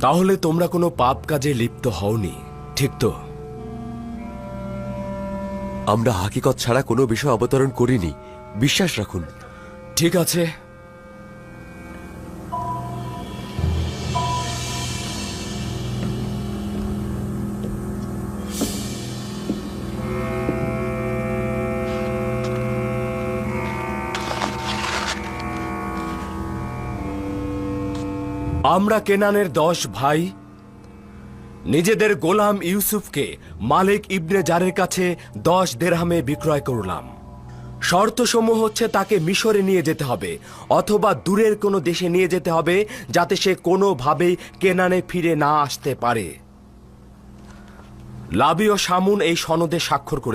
তাহলে তোমরা কোনো পাপ কাজে লিপ্ত হওনি, ঠিক তো? আমরা হাকিকত ছাড়া কোনো বিষয় অবতরণ করিনি, বিশ্বাস রাখুন। ঠিক আছে, আমরা কেনানের 10 ভাই নিজেদের গোলাম ইউসুফকে মালিক ইবনে জারের কাছে 10 দিরহামে বিক্রয় করলাম। শর্তসমূহ হচ্ছে তাকে মিশরে নিয়ে যেতে হবে অথবা দূরের কোনো দেশে নিয়ে যেতে হবে, যাতে সে কোনোভাবেই কেনানে ফিরে না আসতে পারে। লাবি ও শামুন এই সনদে স্বাক্ষর করে